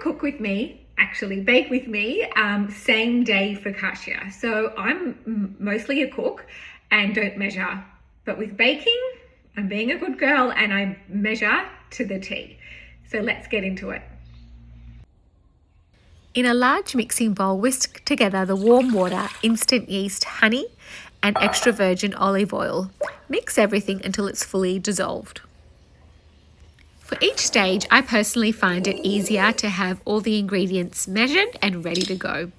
cook with me, actually bake with me, same day focaccia. So I'm mostly a cook and don't measure, but with baking, I'm being a good girl and I measure to the T. So let's get into it. In a large mixing bowl, whisk together the warm water, instant yeast, honey, and extra virgin olive oil. Mix everything until it's fully dissolved. For each stage, I personally find it easier to have all the ingredients measured and ready to go.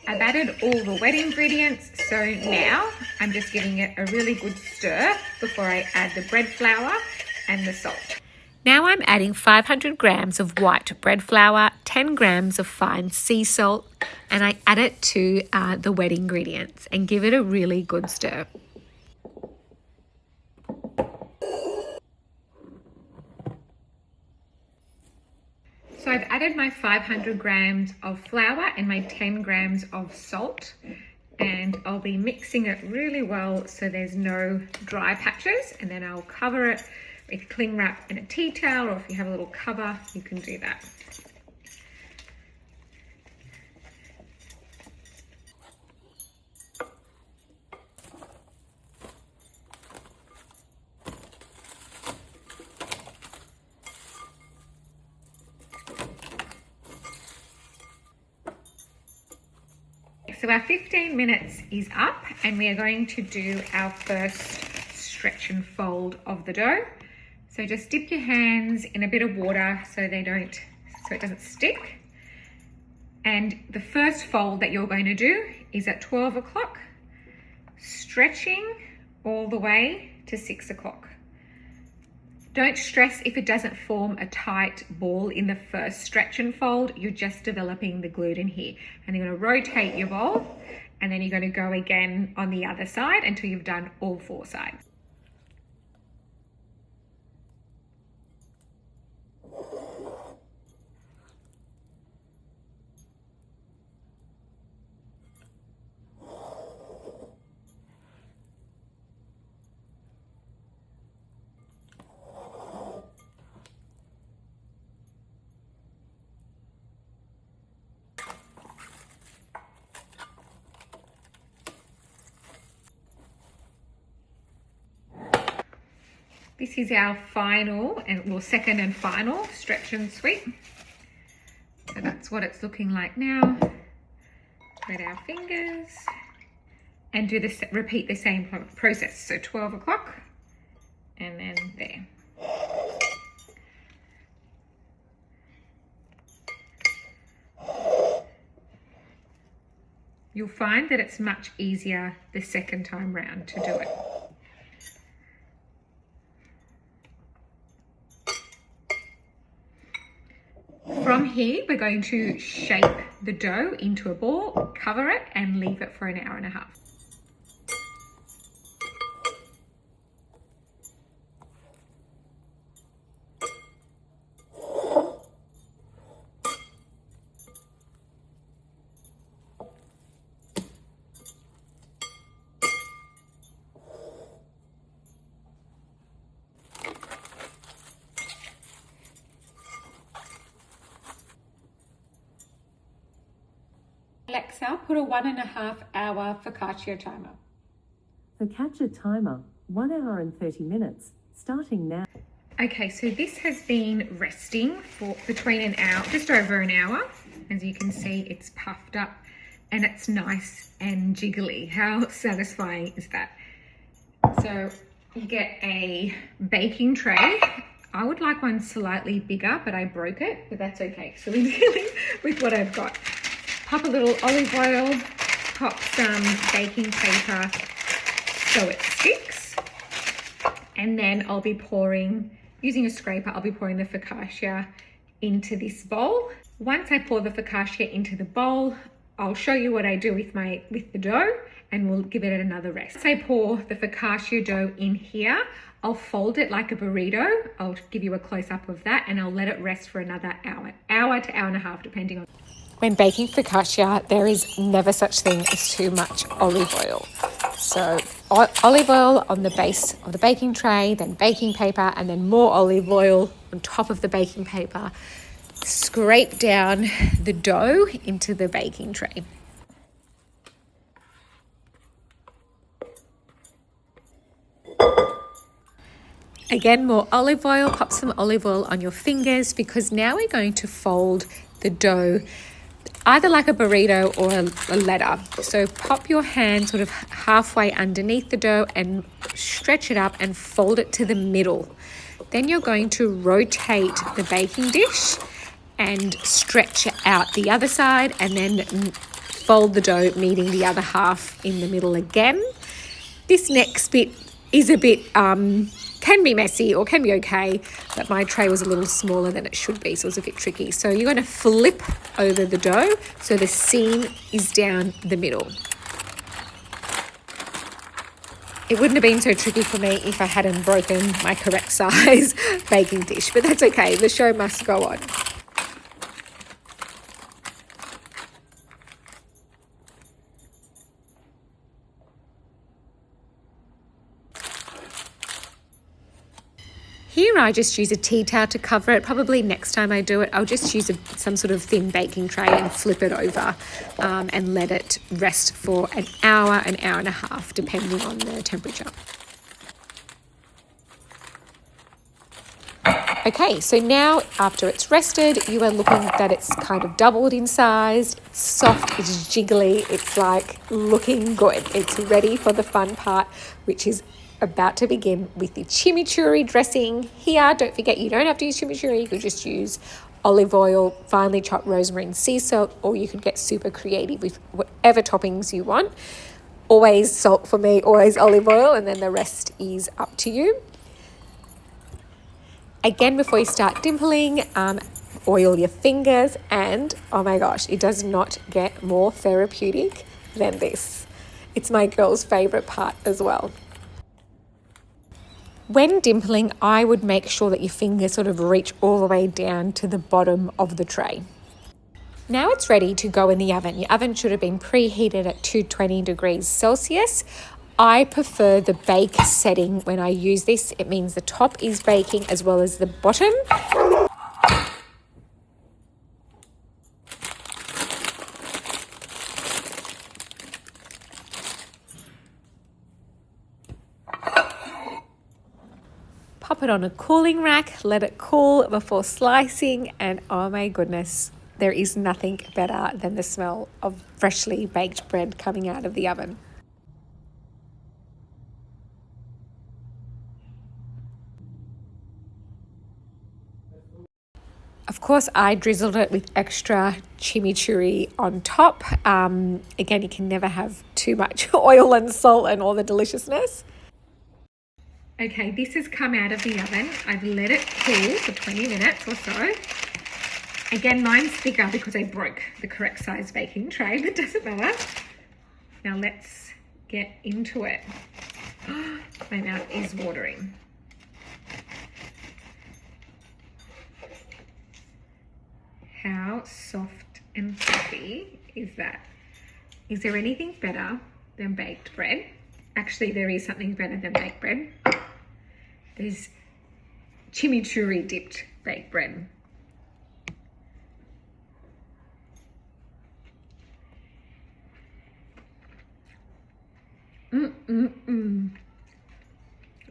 I've added all the wet ingredients, so now I'm just giving it a really good stir before I add the bread flour and the salt. Now I'm adding 500 grams of white bread flour, 10 grams of fine sea salt, and I add it to the wet ingredients and give it a really good stir. So I've added my 500 grams of flour and my 10 grams of salt, and I'll be mixing it really well so there's no dry patches, and then I'll cover it with cling wrap and a tea towel, or if you have a little cover, you can do that. So our 15 minutes is up and we are going to do our first stretch and fold of the dough. So just dip your hands in a bit of water so it doesn't stick. And the first fold that you're going to do is at 12 o'clock, stretching all the way to 6 o'clock. Don't stress if it doesn't form a tight ball in the first stretch and fold. You're just developing the gluten here. And you're going to rotate your bowl, and then you're going to go again on the other side until you've done all 4 sides. This is our final second and final stretch and sweep. So that's what it's looking like now. Spread our fingers and repeat the same process. So 12 o'clock and then there. You'll find that it's much easier the second time round to do it. From here, we're going to shape the dough into a ball, cover it, and leave it for an hour and a half. Alexa, put a 1.5 hour focaccia timer. Focaccia timer, 1 hour and 30 minutes, starting now. Okay, so this has been resting for between an hour, just over an hour. As you can see, it's puffed up and it's nice and jiggly. How satisfying is that? So you get a baking tray. I would like one slightly bigger, but I broke it, but that's okay. So we're dealing with what I've got. Pop a little olive oil, pop some baking paper so it sticks. And then I'll be pouring, using a scraper, I'll be pouring the focaccia into this bowl. Once I pour the focaccia into the bowl, I'll show you what I do with the dough and we'll give it another rest. Once I pour the focaccia dough in here, I'll fold it like a burrito. I'll give you a close up of that and I'll let it rest for another hour to hour and a half, depending on. When baking focaccia, there is never such thing as too much olive oil. So olive oil on the base of the baking tray, then baking paper, and then more olive oil on top of the baking paper. Scrape down the dough into the baking tray. Again, more olive oil. Pop some olive oil on your fingers because now we're going to fold the dough either like a burrito or a letter. So pop your hand sort of halfway underneath the dough and stretch it up and fold it to the middle. Then you're going to rotate the baking dish and stretch out the other side and then fold the dough, meeting the other half in the middle again. This next bit is a bit can be messy or can be okay, but my tray was a little smaller than it should be, so it was a bit tricky. So you're going to flip over the dough so the seam is down the middle. It wouldn't have been so tricky for me if I hadn't broken my correct size baking dish, but that's okay, the show must go on. Here I just use a tea towel to cover it. Probably next time I do it, I'll just use some sort of thin baking tray and flip it over and let it rest for an hour and a half, depending on the temperature. Okay, so now after it's rested, you are looking that it's kind of doubled in size. It's soft, it's jiggly, it's like looking good. It's ready for the fun part, which is about to begin with the chimichurri dressing. Here, don't forget you don't have to use chimichurri, you could just use olive oil, finely chopped rosemary and sea salt, or you could get super creative with whatever toppings you want. Always salt for me, always olive oil, and then the rest is up to you. Again, before you start dimpling, oil your fingers, and oh my gosh, it does not get more therapeutic than this. It's my girl's favorite part as well. When dimpling, I would make sure that your fingers sort of reach all the way down to the bottom of the tray. Now it's ready to go in the oven. Your oven should have been preheated at 220 degrees Celsius. I prefer the bake setting when I use this. It means the top is baking as well as the bottom. Pop it on a cooling rack, let it cool before slicing, and oh my goodness, there is nothing better than the smell of freshly baked bread coming out of the oven. Of course, I drizzled it with extra chimichurri on top. Again, you can never have too much oil and salt and all the deliciousness. Okay, this has come out of the oven. I've let it cool for 20 minutes or so. Again, mine's bigger because I broke the correct size baking tray, but doesn't matter. Now let's get into it. My mouth is watering. How soft and fluffy is that? Is there anything better than baked bread? Actually, there is something better than baked bread. There's chimichurri dipped baked bread.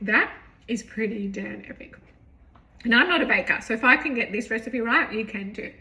That is pretty damn epic. And I'm not a baker, so if I can get this recipe right, you can too.